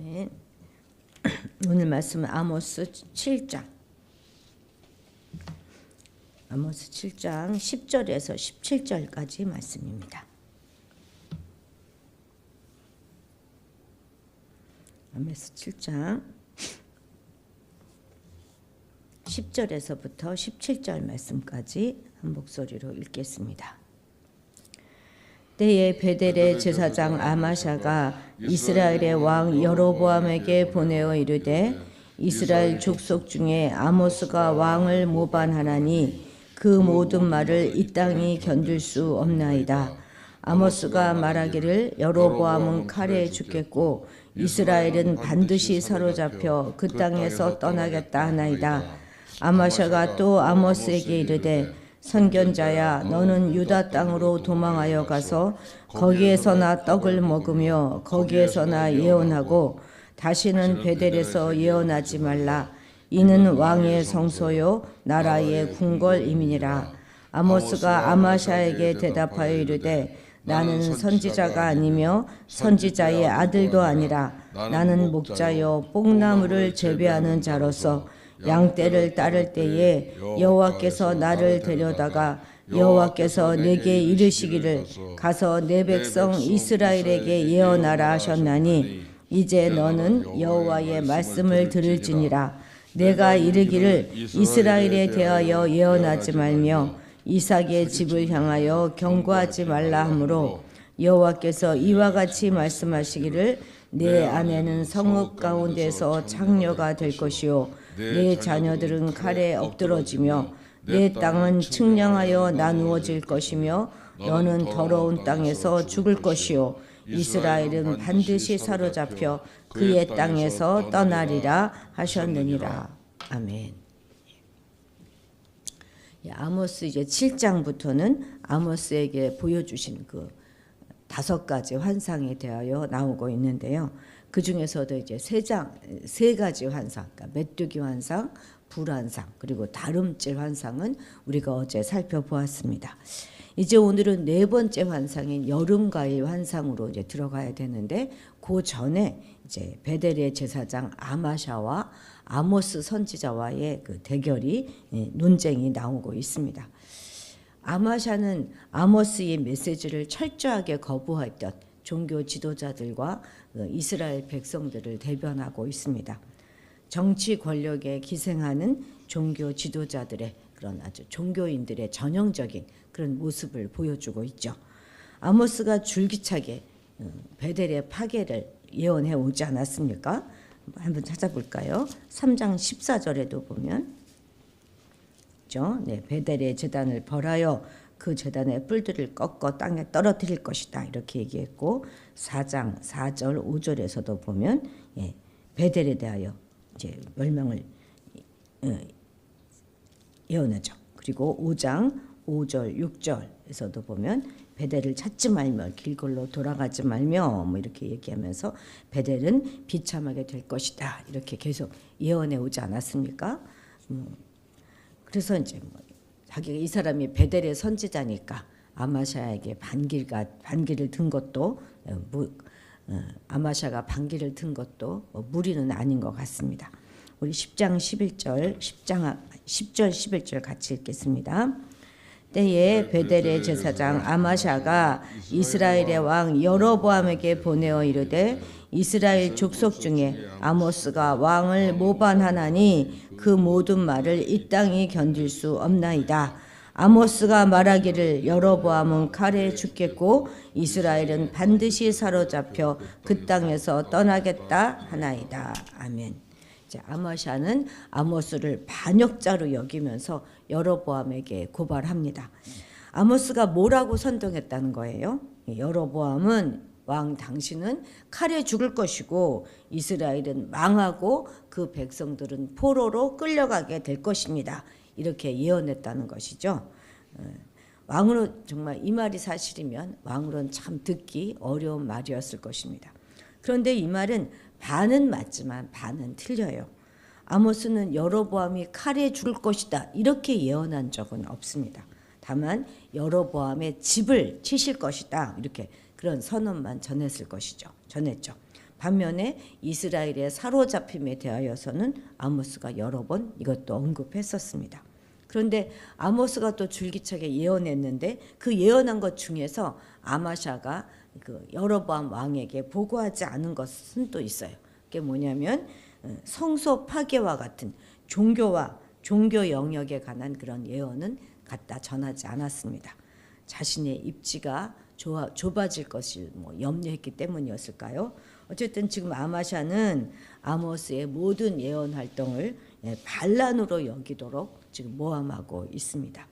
아멘. 오늘 말씀은 아모스 7장. 아모스 7장 10절에서 17절까지 말씀입니다. 아모스 7장 10절에서부터 17절 말씀까지 한 목소리로 읽겠습니다. 때에 베델의 제사장 아마샤가 이스라엘의 왕 여로보암에게 보내어 이르되 이스라엘 족속 중에 아모스가 왕을 모반하나니 그 모든 말을 이 땅이 견딜 수 없나이다. 아모스가 말하기를 여로보암은 칼에 죽겠고 이스라엘은 반드시 사로잡혀 그 땅에서 떠나겠다 하나이다. 아마샤가 또 아모스에게 이르되 선견자야, 너는 유다 땅으로 도망하여 가서 거기에서나 떡을 먹으며 거기에서나 예언하고 다시는 베델에서 예언하지 말라. 이는 왕의 성소요 나라의 궁궐임이니라. 아모스가 아마샤에게 대답하여 이르되 나는 선지자가 아니며 선지자의 아들도 아니라 나는 목자요 뽕나무를 재배하는 자로서 양떼를 따를 때에 여호와께서 나를 데려다가 여호와께서 내게 이르시기를 가서 내 백성 이스라엘에게 예언하라 하셨나니 이제 너는 여호와의 말씀을 들을지니라. 내가 이르기를 이스라엘에 대하여 예언하지 말며 이삭의 집을 향하여 경고하지 말라 하므로 여호와께서 이와 같이 말씀하시기를 내 아내는 성읍 가운데서 창녀가 될 것이요 내 자녀들은 칼에 엎드러지며 내 땅은 측량하여 나누어질 것이며 너는 더러운 땅에서 죽을 것이요 이스라엘은 반드시 사로잡혀 그의 땅에서 떠나리라 하셨느니라. 아멘. 아모스 이제 7장부터는 아모스에게 보여주신 그 5가지 환상에 대하여 나오고 있는데요. 그 중에서도 이제 세 가지 환상, 그러니까 메뚜기 환상, 불환상, 그리고 다름질 환상은 우리가 어제 살펴보았습니다. 이제 오늘은 4번째 환상인 여름과일 환상으로 이제 들어가야 되는데, 그 전에 이제 베델의 제사장 아마샤와 아모스 선지자와의 그 대결이 논쟁이 나오고 있습니다. 아마샤는 아모스의 메시지를 철저하게 거부했던 종교 지도자들과 이스라엘 백성들을 대변하고 있습니다. 정치 권력에 기생하는 종교 지도자들의 그런 아주 종교인들의 전형적인 그런 모습을 보여주고 있죠. 아모스가 줄기차게 베델의 파괴를 예언해 오지 않았습니까? 한번 찾아볼까요? 3장 14절에도 보면 베델의 제단을 벌하여 그 제단의 뿔들을 꺾어 땅에 떨어뜨릴 것이다 이렇게 얘기했고, 4장 4절 5절에서도 보면 베델에 대하여 이제 멸망을 예언하죠. 그리고 5장 5절 6절에서도 보면 베델을 찾지 말며 길걸로 돌아가지 말며 뭐 이렇게 얘기하면서 베델은 비참하게 될 것이다 이렇게 계속 예언해 오지 않았습니까? 그래서 이제 자기가 이 사람이 베델의 선지자니까 아마샤에게 반기를 든 것도 아마샤가 반기를 든 것도 무리는 아닌 것 같습니다. 우리 10장 11절 10절 11절 같이 읽겠습니다. 때에 베델의 제사장 아마샤가 이스라엘의 왕 여로보암에게 보내어 이르되 이스라엘 족속 중에 아모스가 왕을 모반하나니 그 모든 말을 이 땅이 견딜 수 없나이다. 아모스가 말하기를 여로보암은 칼에 죽겠고 이스라엘은 반드시 사로잡혀 그 땅에서 떠나겠다 하나이다. 아멘. 아마샤는 아모스를 반역자로 여기면서 여로보암에게 고발합니다. 아모스가 뭐라고 선동했다는 거예요? 여로보암은 왕 당신은 칼에 죽을 것이고 이스라엘은 망하고 그 백성들은 포로로 끌려가게 될 것입니다. 이렇게 예언했다는 것이죠. 왕으로 정말 이 말이 사실이면 왕으로는 참 듣기 어려운 말이었을 것입니다. 그런데 이 말은 반은 맞지만 반은 틀려요. 아모스는 여로보암이 칼에 죽을 것이다 이렇게 예언한 적은 없습니다. 다만 여로보암의 집을 치실 것이다 이렇게 그런 선언만 전했죠. 반면에 이스라엘의 사로잡힘에 대하여서는 아모스가 여러 번 이것도 언급했었습니다. 그런데 아모스가 또 줄기차게 예언했는데 그 예언한 것 중에서 아마샤가 그 여로보암 왕에게 보고하지 않은 것은 또 있어요. 그게 뭐냐면 성소 파괴와 같은 종교와 종교 영역에 관한 그런 예언은 갖다 전하지 않았습니다. 자신의 입지가 좁아질 것을 염려했기 때문이었을까요? 어쨌든 지금 아마샤는 아모스의 모든 예언 활동을 반란으로 여기도록 지금 모함하고 있습니다.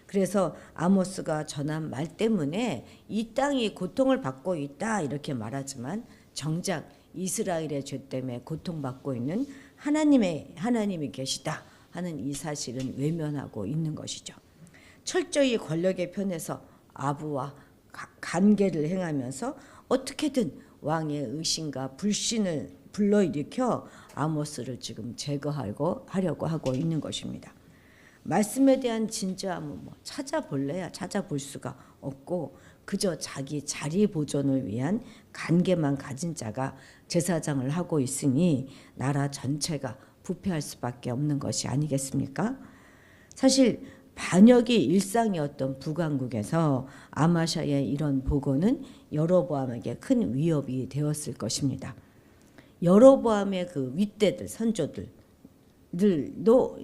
그래서 아모스가 전한 말 때문에 이 땅이 고통을 받고 있다 이렇게 말하지만 정작 이스라엘의 죄 때문에 고통받고 있는 하나님이 계시다 하는 이 사실은 외면하고 있는 것이죠. 철저히 권력의 편에서 아부와 관계를 행하면서 어떻게든 왕의 의심과 불신을 불러일으켜 아모스를 지금 제거하려고 하고 있는 것입니다. 말씀에 대한 진짜함은 찾아볼래야 찾아볼 수가 없고 그저 자기 자리 보존을 위한 관계만 가진 자가 제사장을 하고 있으니 나라 전체가 부패할 수밖에 없는 것이 아니겠습니까? 사실 반역이 일상이었던 북왕국에서 아마샤의 이런 보고는 여로보암에게 큰 위협이 되었을 것입니다. 여로보암의 그 윗대들 선조들도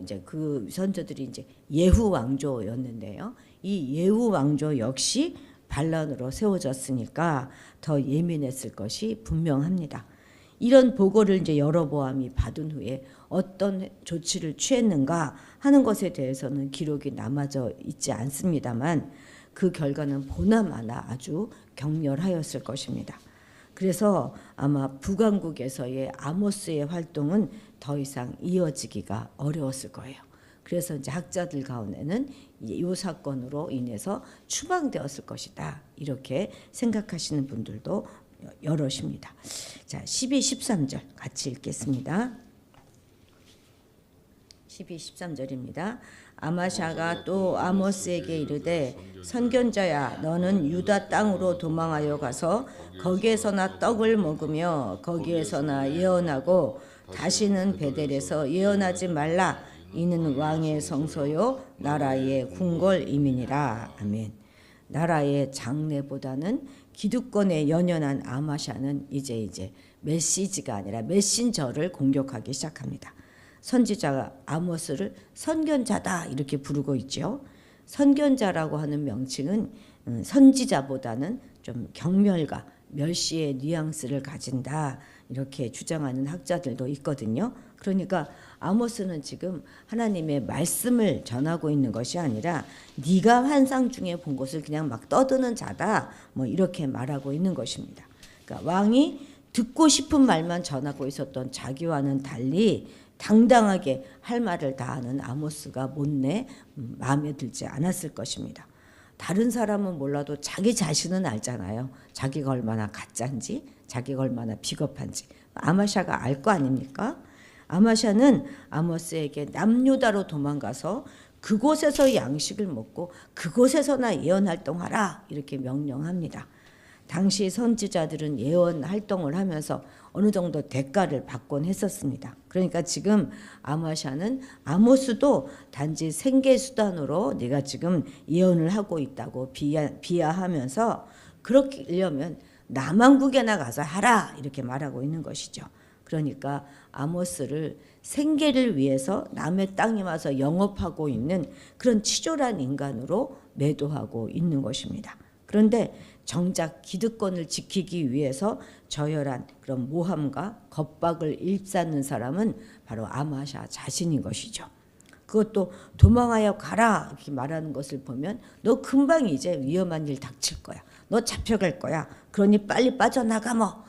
이제 그 선조들이 이제 예후 왕조였는데요. 이 예후 왕조 역시 반란으로 세워졌으니까 더 예민했을 것이 분명합니다. 이런 보고를 이제 여로보암이 받은 후에 어떤 조치를 취했는가 하는 것에 대해서는 기록이 남아져 있지 않습니다만 그 결과는 보나마나 아주 격렬하였을 것입니다. 그래서 아마 북왕국에서의 아모스의 활동은 더 이상 이어지기가 어려웠을 거예요. 그래서 이제 학자들 가운데는 이 사건으로 인해서 추방되었을 것이다 이렇게 생각하시는 분들도 여럿입니다. 자, 12, 13절 같이 읽겠습니다. 12, 13절입니다. 아마샤가 또 아모스에게 이르되 선견자야 너는 유다 땅으로 도망하여 가서 거기에서나 떡을 먹으며 거기에서나 예언하고 다시는 베델에서 예언하지 말라. 이는 왕의 성소요 나라의 궁궐임이니라. 아멘. 나라의 장래보다는 기득권에 연연한 아마샤는 이제 메시지가 아니라 메신저를 공격하기 시작합니다. 선지자가 아모스를 선견자다 이렇게 부르고 있죠. 선견자라고 하는 명칭은 선지자보다는 좀 경멸과 멸시의 뉘앙스를 가진다 이렇게 주장하는 학자들도 있거든요. 그러니까 아모스는 지금 하나님의 말씀을 전하고 있는 것이 아니라 네가 환상 중에 본 것을 그냥 막 떠드는 자다 이렇게 말하고 있는 것입니다. 그러니까 왕이 듣고 싶은 말만 전하고 있었던 자기와는 달리 당당하게 할 말을 다 하는 아모스가 못내 마음에 들지 않았을 것입니다. 다른 사람은 몰라도 자기 자신은 알잖아요. 자기가 얼마나 가짜인지, 자기가 얼마나 비겁한지. 아마샤가 알 거 아닙니까? 아마샤는 아모스에게 남유다로 도망가서 그곳에서 양식을 먹고 그곳에서나 예언 활동하라 이렇게 명령합니다. 당시 선지자들은 예언 활동을 하면서 어느 정도 대가를 받곤 했었습니다. 그러니까 지금 아마샤는 아모스도 단지 생계수단으로 네가 지금 예언을 하고 있다고 비하하면서 그러려면 남왕국에나 가서 하라 이렇게 말하고 있는 것이죠. 그러니까 아모스를 생계를 위해서 남의 땅에 와서 영업하고 있는 그런 치졸한 인간으로 매도하고 있는 것입니다. 그런데 정작 기득권을 지키기 위해서 저열한 그런 모함과 겁박을 일삼는 사람은 바로 아마샤 자신인 것이죠. 그것도 도망하여 가라 이렇게 말하는 것을 보면 너 금방 이제 위험한 일 닥칠 거야. 너 잡혀갈 거야. 그러니 빨리 빠져나가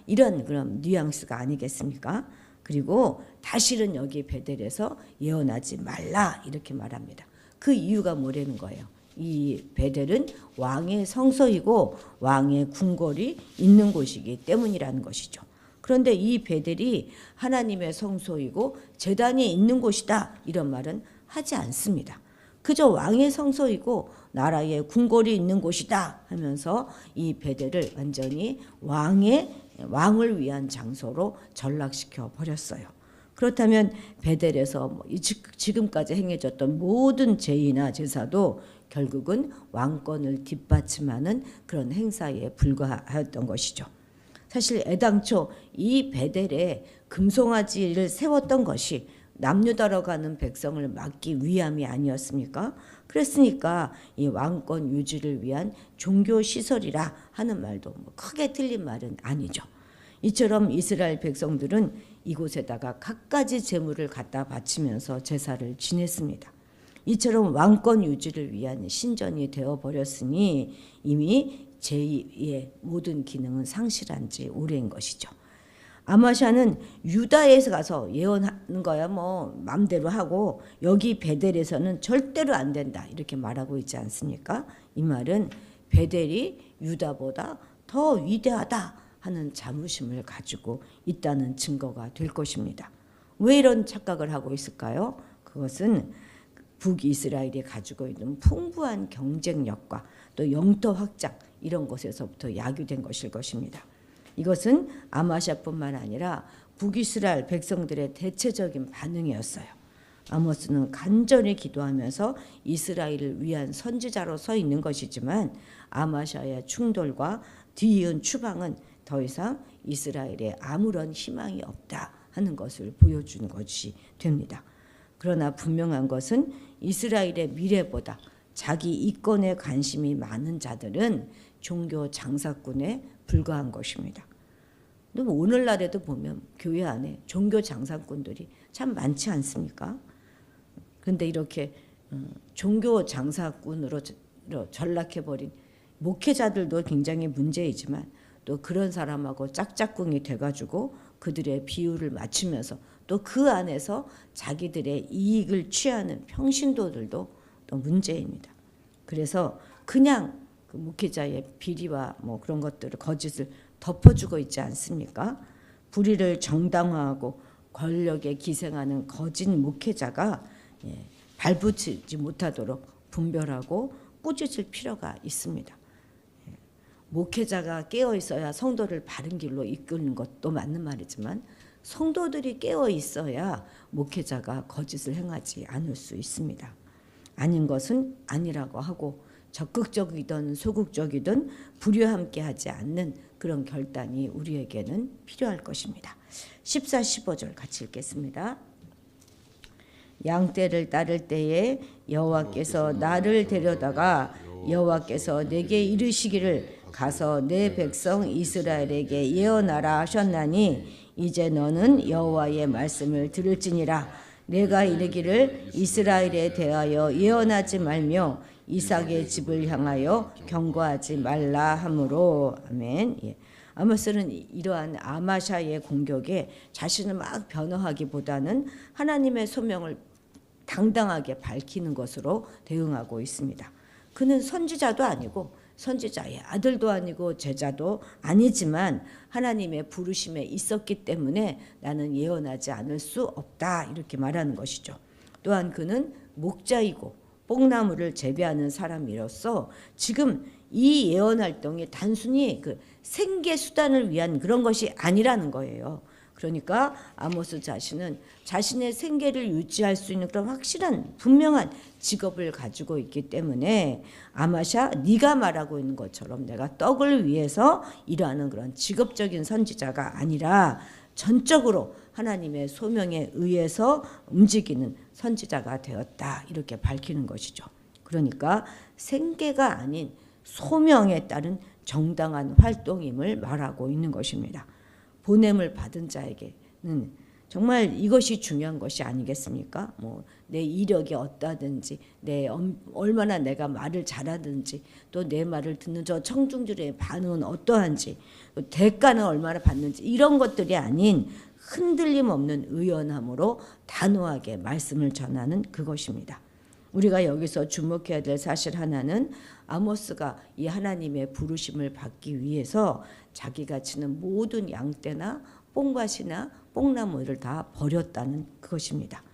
이런 그런 뉘앙스가 아니겠습니까? 그리고 다시는 여기 베델에서 예언하지 말라 이렇게 말합니다. 그 이유가 뭐라는 거예요? 이 베델은 왕의 성소이고 왕의 궁궐이 있는 곳이기 때문이라는 것이죠. 그런데 이 베델이 하나님의 성소이고 제단이 있는 곳이다 이런 말은 하지 않습니다. 그저 왕의 성소이고 나라에 궁궐이 있는 곳이다 하면서 이 베델을 완전히 왕을 위한 장소로 전락시켜 버렸어요. 그렇다면 베델에서 지금까지 행해졌던 모든 제의나 제사도 결국은 왕권을 뒷받침하는 그런 행사에 불과하였던 것이죠. 사실 애당초 이 베델에 금송아지를 세웠던 것이 남유다로 가는 백성을 막기 위함이 아니었습니까? 그랬으니까 이 왕권 유지를 위한 종교 시설이라 하는 말도 크게 틀린 말은 아니죠. 이처럼 이스라엘 백성들은 이곳에다가 갖가지 제물을 갖다 바치면서 제사를 지냈습니다. 이처럼 왕권 유지를 위한 신전이 되어버렸으니 이미 제2의 모든 기능은 상실한 지 오래인 것이죠. 아마샤는 유다에서 가서 예언하는 거야 뭐 맘대로 하고 여기 베델에서는 절대로 안 된다 이렇게 말하고 있지 않습니까? 이 말은 베델이 유다보다 더 위대하다 하는 자부심을 가지고 있다는 증거가 될 것입니다. 왜 이런 착각을 하고 있을까요? 그것은 북이스라엘이 가지고 있는 풍부한 경쟁력과 또 영토 확장 이런 것에서부터 야기된 것일 것입니다. 이것은 아마샤뿐만 아니라 북이스라엘 백성들의 대체적인 반응이었어요. 아모스는 간절히 기도하면서 이스라엘을 위한 선지자로 서 있는 것이지만 아마샤의 충돌과 뒤이은 추방은 더 이상 이스라엘에 아무런 희망이 없다 하는 것을 보여주는 것이 됩니다. 그러나 분명한 것은 이스라엘의 미래보다 자기 이권에 관심이 많은 자들은 종교 장사꾼에 불과한 것입니다. 오늘날에도 보면 교회 안에 종교 장사꾼들이 참 많지 않습니까? 그런데 이렇게 종교 장사꾼으로 전락해버린 목회자들도 굉장히 문제이지만 또 그런 사람하고 짝짝꿍이 돼가지고 그들의 비율을 맞추면서 또 그 안에서 자기들의 이익을 취하는 평신도들도 또 문제입니다. 그래서 그냥 그 목회자의 비리와 뭐 그런 것들을 거짓을 덮어주고 있지 않습니까? 불의를 정당화하고 권력에 기생하는 거짓 목회자가 발붙이지 못하도록 분별하고 꾸짖을 필요가 있습니다. 목회자가 깨어 있어야 성도를 바른 길로 이끄는 것도 맞는 말이지만 성도들이 깨어 있어야 목회자가 거짓을 행하지 않을 수 있습니다. 아닌 것은 아니라고 하고 적극적이든 소극적이든 불의와 함께하지 않는 그런 결단이 우리에게는 필요할 것입니다. 14, 15절 같이 읽겠습니다. 양떼를 따를 때에 여호와께서 나를 데려다가 여호와께서 내게 이르시기를 가서 내 백성 이스라엘에게 예언하라 하셨나니 이제 너는 여호와의 말씀을 들을지니라. 내가 이르기를 이스라엘에 대하여 예언하지 말며 이삭의 집을 향하여 경고하지 말라 하므로. 아멘. 예. 아모스는 이러한 아마샤의 공격에 자신을 막 변호하기보다는 하나님의 소명을 당당하게 밝히는 것으로 대응하고 있습니다. 그는 선지자도 아니고 선지자의 아들도 아니고 제자도 아니지만 하나님의 부르심에 있었기 때문에 나는 예언하지 않을 수 없다 이렇게 말하는 것이죠. 또한 그는 목자이고 뽕나무를 재배하는 사람이로서 지금 이 예언 활동이 단순히 그 생계 수단을 위한 그런 것이 아니라는 거예요. 그러니까 아모스 자신은 자신의 생계를 유지할 수 있는 그런 확실한 분명한 직업을 가지고 있기 때문에 아마샤 네가 말하고 있는 것처럼 내가 떡을 위해서 일하는 그런 직업적인 선지자가 아니라 전적으로 하나님의 소명에 의해서 움직이는 선지자가 되었다 이렇게 밝히는 것이죠. 그러니까 생계가 아닌 소명에 따른 정당한 활동임을 말하고 있는 것입니다. 보냄을 받은 자에게는 정말 이것이 중요한 것이 아니겠습니까? 뭐 내 이력이 어떠하든지 얼마나 내가 말을 잘하든지 또 내 말을 듣는 저 청중들의 반응은 어떠한지 대가는 얼마나 받는지 이런 것들이 아닌 흔들림 없는 의연함으로 단호하게 말씀을 전하는 그것입니다. 우리가 여기서 주목해야 될 사실 하나는 아모스가 이 하나님의 부르심을 받기 위해서 자기가 치는 모든 양떼나 뽕밭이나 뽕나무를 다 버렸다는 그것입니다.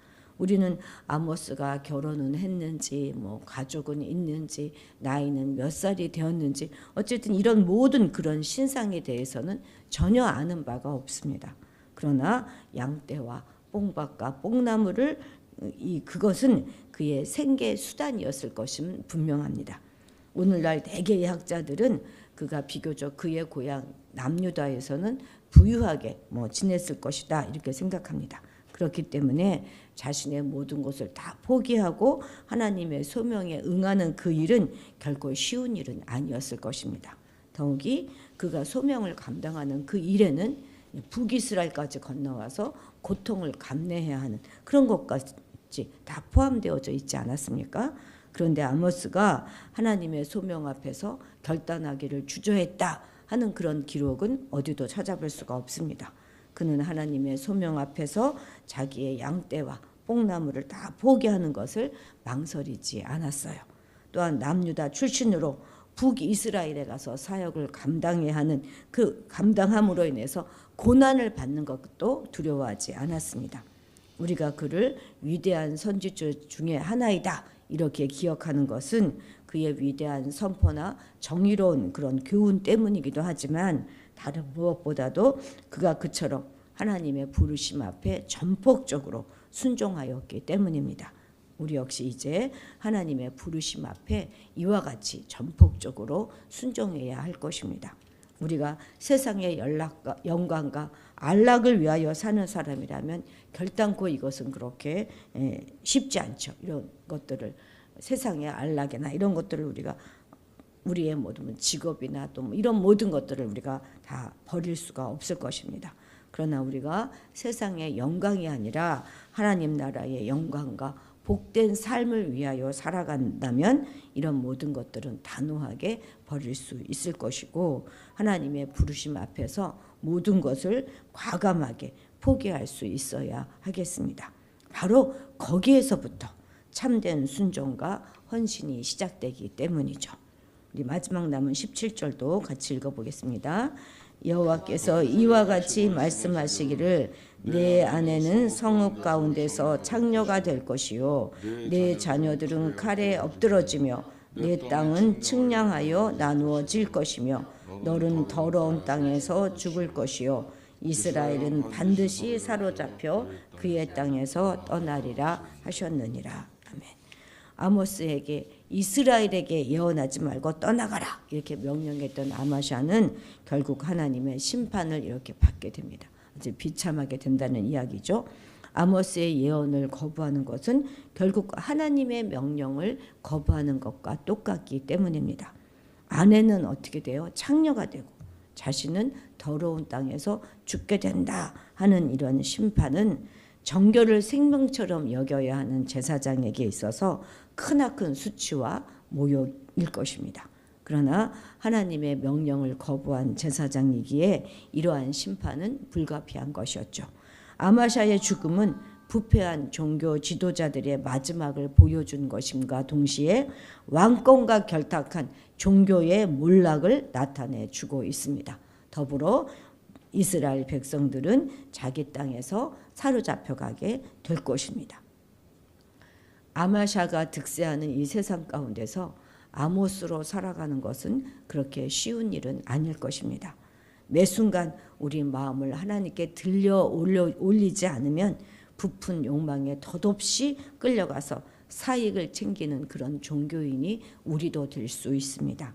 우리는 아모스가 결혼은 했는지 뭐 가족은 있는지 나이는 몇 살이 되었는지 어쨌든 이런 모든 그런 신상에 대해서는 전혀 아는 바가 없습니다. 그러나 양떼와 뽕밭과 뽕나무를 그것은 그의 생계 수단이었을 것은 분명합니다. 오늘날 대개의 학자들은 그가 비교적 그의 고향 남유다에서는 부유하게 지냈을 것이다 이렇게 생각합니다. 그렇기 때문에 자신의 모든 것을 다 포기하고 하나님의 소명에 응하는 그 일은 결코 쉬운 일은 아니었을 것입니다. 더욱이 그가 소명을 감당하는 그 일에는 북이스라엘까지 건너와서 고통을 감내해야 하는 그런 것까지 다 포함되어져 있지 않았습니까? 그런데 아모스가 하나님의 소명 앞에서 결단하기를 주저했다 하는 그런 기록은 어디도 찾아볼 수가 없습니다. 그는 하나님의 소명 앞에서 자기의 양떼와 뽕나무를 다 포기하는 것을 망설이지 않았어요. 또한 남유다 출신으로 북이스라엘에 가서 사역을 감당해야 하는 그 감당함으로 인해서 고난을 받는 것도 두려워하지 않았습니다. 우리가 그를 위대한 선지자 중에 하나이다 이렇게 기억하는 것은 그의 위대한 선포나 정의로운 그런 교훈 때문이기도 하지만 다른 무엇보다도 그가 그처럼 하나님의 부르심 앞에 전폭적으로 순종하였기 때문입니다. 우리 역시 이제 하나님의 부르심 앞에 이와 같이 전폭적으로 순종해야 할 것입니다. 우리가 세상의 영광과 안락을 위하여 사는 사람이라면 결단코 이것은 그렇게 쉽지 않죠. 이런 것들을 세상의 안락이나 이런 것들을 우리가 우리의 모든 직업이나 또 이런 모든 것들을 우리가 다 버릴 수가 없을 것입니다. 그러나 우리가 세상의 영광이 아니라 하나님 나라의 영광과 복된 삶을 위하여 살아간다면 이런 모든 것들은 단호하게 버릴 수 있을 것이고 하나님의 부르심 앞에서 모든 것을 과감하게 포기할 수 있어야 하겠습니다. 바로 거기에서부터 참된 순종과 헌신이 시작되기 때문이죠. 우리 마지막 남은 17절도 같이 읽어보겠습니다. 여호와께서 이와 같이 말씀하시기를 내 아내는 성읍 가운데서 창녀가 될 것이요 내 자녀들은 칼에 엎드러지며 내 땅은 측량하여 나누어질 것이며 너는 더러운 땅에서 죽을 것이요 이스라엘은 반드시 사로잡혀 그의 땅에서 떠나리라 하셨느니라. 아멘. 아모스에게 이스라엘에게 예언하지 말고 떠나가라 이렇게 명령했던 아마샤는 결국 하나님의 심판을 이렇게 받게 됩니다. 아주 비참하게 된다는 이야기죠. 아모스의 예언을 거부하는 것은 결국 하나님의 명령을 거부하는 것과 똑같기 때문입니다. 아내는 어떻게 돼요? 창녀가 되고 자신은 더러운 땅에서 죽게 된다 하는 이런 심판은 정결을 생명처럼 여겨야 하는 제사장에게 있어서 크나큰 수치와 모욕일 것입니다. 그러나 하나님의 명령을 거부한 제사장이기에 이러한 심판은 불가피한 것이었죠. 아마샤의 죽음은 부패한 종교 지도자들의 마지막을 보여준 것임과 동시에 왕권과 결탁한 종교의 몰락을 나타내 주고 있습니다. 더불어 이스라엘 백성들은 자기 땅에서 사로잡혀가게 될 것입니다. 아마샤가 득세하는 이 세상 가운데서 아모스로 살아가는 것은 그렇게 쉬운 일은 아닐 것입니다. 매 순간 우리 마음을 하나님께 들려 올리지 않으면 부푼 욕망에 덧없이 끌려가서 사익을 챙기는 그런 종교인이 우리도 될 수 있습니다.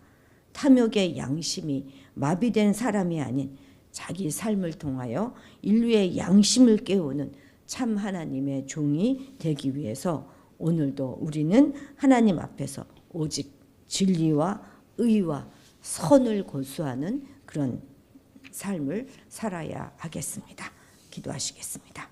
탐욕의 양심이 마비된 사람이 아닌 자기 삶을 통하여 인류의 양심을 깨우는 참 하나님의 종이 되기 위해서 오늘도 우리는 하나님 앞에서 오직 진리와 의와 선을 고수하는 그런 삶을 살아야 하겠습니다. 기도하시겠습니다.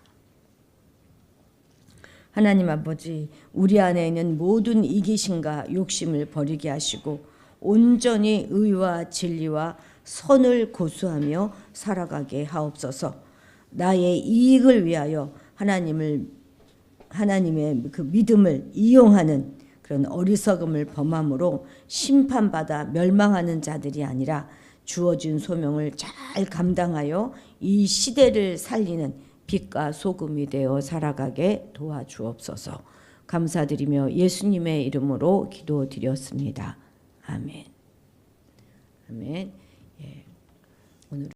하나님 아버지, 우리 안에 있는 모든 이기심과 욕심을 버리게 하시고 온전히 의와 진리와 선을 고수하며 살아가게 하옵소서. 나의 이익을 위하여 하나님의 그 믿음을 이용하는 그런 어리석음을 범함으로 심판받아 멸망하는 자들이 아니라 주어진 소명을 잘 감당하여 이 시대를 살리는 빛과 소금이 되어 살아가게 도와주옵소서. 감사드리며 예수님의 이름으로 기도드렸습니다. 아멘. 아멘.